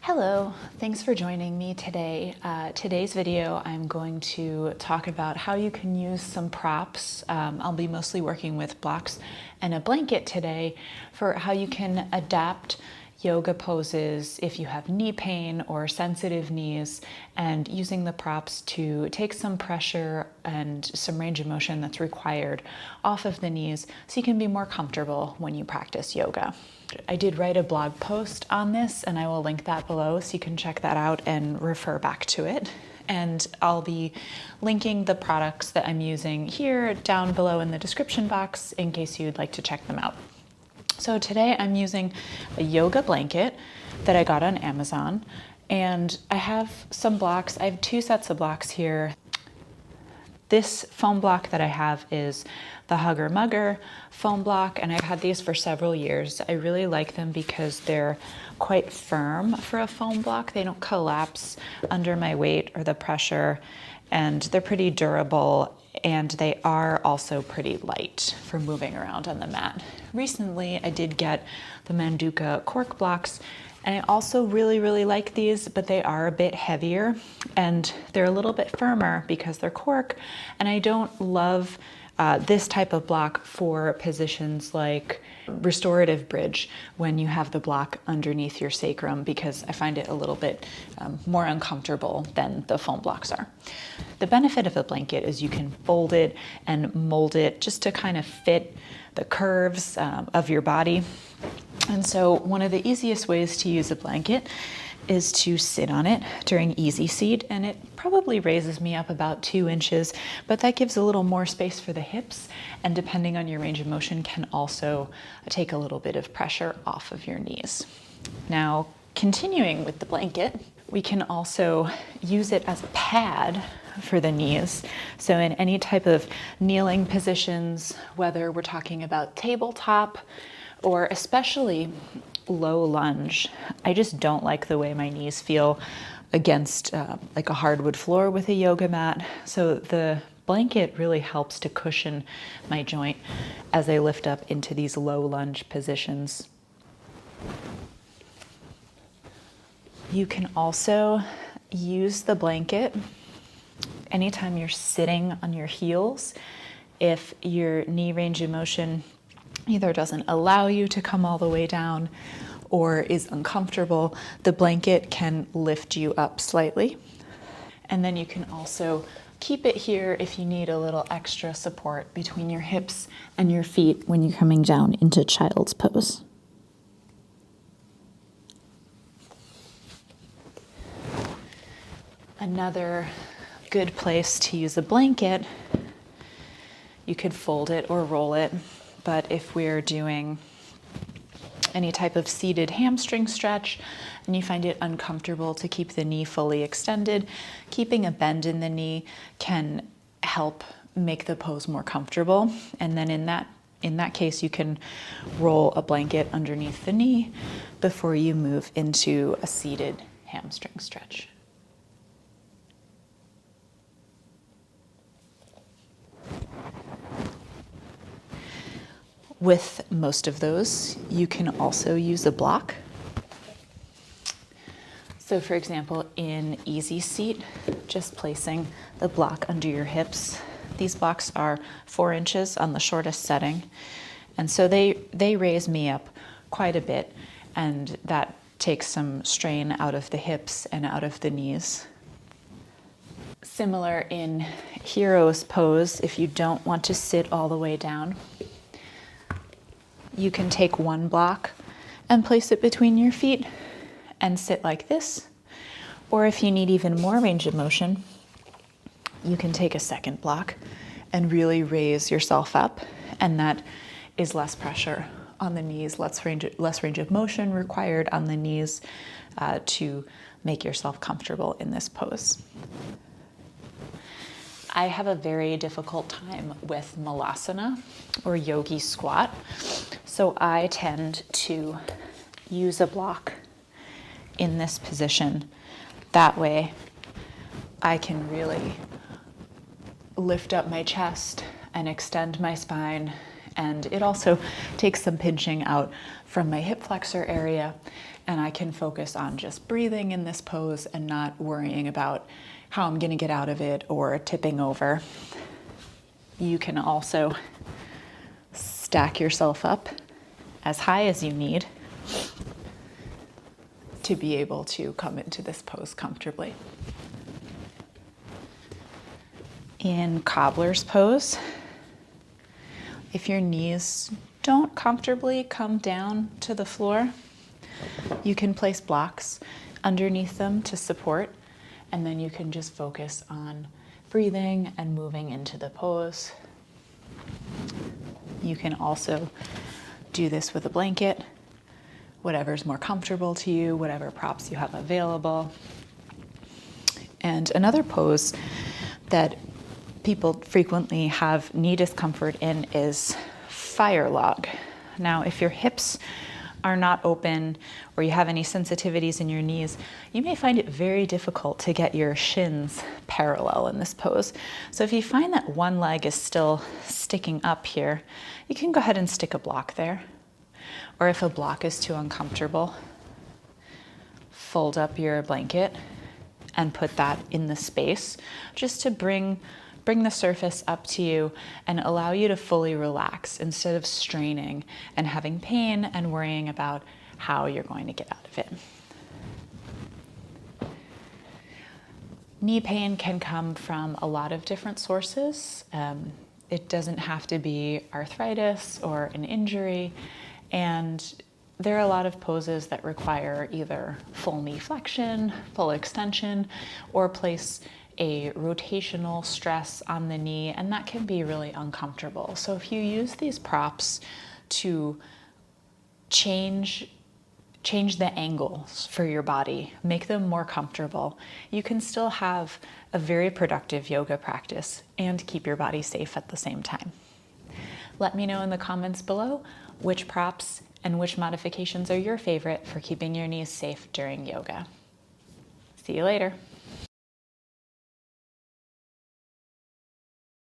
Hello, thanks for joining me today. Today's video, I'm going to talk about how you can use some props. I'll be mostly working with blocks and a blanket today for how you can adapt yoga poses if you have knee pain or sensitive knees, and using the props to take some pressure and some range of motion that's required off of the knees so you can be more comfortable when you practice yoga. I did write a blog post on this and I will link that below so you can check that out and refer back to it. And I'll be linking the products that I'm using here down below in the description box in case you'd like to check them out. So today I'm using a yoga blanket that I got on Amazon, and I have some blocks. I have two sets of blocks here. This foam block that I have is the Hugger Mugger foam block, and I've had these for several years. I really like them because they're quite firm for a foam block. They don't collapse under my weight or the pressure, and they're pretty durable, and they are also pretty light for moving around on the mat. Recently, I did get the Manduka Cork blocks, and I also really like these, but they are a bit heavier and they're a little bit firmer because they're cork, and I don't love this type of block for positions like restorative bridge when you have the block underneath your sacrum, because I find it a little bit more uncomfortable than the foam blocks are. The benefit of a blanket is you can fold it and mold it just to kind of fit the curves of your body. And so one of the easiest ways to use a blanket is to sit on it during easy seat, and it probably raises me up about 2 inches, but that gives a little more space for the hips, and depending on your range of motion can also take a little bit of pressure off of your knees. Now, continuing with the blanket, we can also use it as a pad for the knees. So in any type of kneeling positions, whether we're talking about tabletop or especially low lunge, I just don't like the way my knees feel against like a hardwood floor with a yoga mat. So the blanket really helps to cushion my joint as I lift up into these low lunge positions. You can also use the blanket anytime you're sitting on your heels. If your knee range of motion either doesn't allow you to come all the way down or is uncomfortable, the blanket can lift you up slightly. And then you can also keep it here if you need a little extra support between your hips and your feet when you're coming down into child's pose. Another good place to use a blanket, you could fold it or roll it, but if we're doing any type of seated hamstring stretch and you find it uncomfortable to keep the knee fully extended, keeping a bend in the knee can help make the pose more comfortable. And then in that case, you can roll a blanket underneath the knee before you move into a seated hamstring stretch. With most of those, you can also use a block. So for example, in easy seat, just placing the block under your hips. These blocks are 4 inches on the shortest setting. And so they raise me up quite a bit, and that takes some strain out of the hips and out of the knees. Similar in hero's pose, if you don't want to sit all the way down, you can take one block and place it between your feet and sit like this. Or if you need even more range of motion, you can take a second block and really raise yourself up, and that is less pressure on the knees, less range of motion required on the knees to make yourself comfortable in this pose. I have a very difficult time with Malasana or yogi squat, so I tend to use a block in this position. That way I can really lift up my chest and extend my spine, and it also takes some pinching out from my hip flexor area and I can focus on just breathing in this pose and not worrying about how I'm going to get out of it or tipping over. You can also stack yourself up as high as you need to be able to come into this pose comfortably. In Cobbler's pose, if your knees don't comfortably come down to the floor, you can place blocks underneath them to support, and then you can just focus on breathing and moving into the pose. You can also do this with a blanket, whatever's more comfortable to you, whatever props you have available. And another pose that people frequently have knee discomfort in is fire log. Now, if your hips are not open or you have any sensitivities in your knees, you may find it very difficult to get your shins parallel in this pose. So if you find that one leg is still sticking up here, you can go ahead and stick a block there. Or if a block is too uncomfortable, fold up your blanket and put that in the space just to bring the surface up to you and allow you to fully relax instead of straining and having pain and worrying about how you're going to get out of it. Knee pain can come from a lot of different sources. It doesn't have to be arthritis or an injury, and there are a lot of poses that require either full knee flexion, full extension, or place a rotational stress on the knee, and that can be really uncomfortable. So if you use these props to change the angles for your body, make them more comfortable, you can still have a very productive yoga practice and keep your body safe at the same time. Let me know in the comments below which props and which modifications are your favorite for keeping your knees safe during yoga. See you later.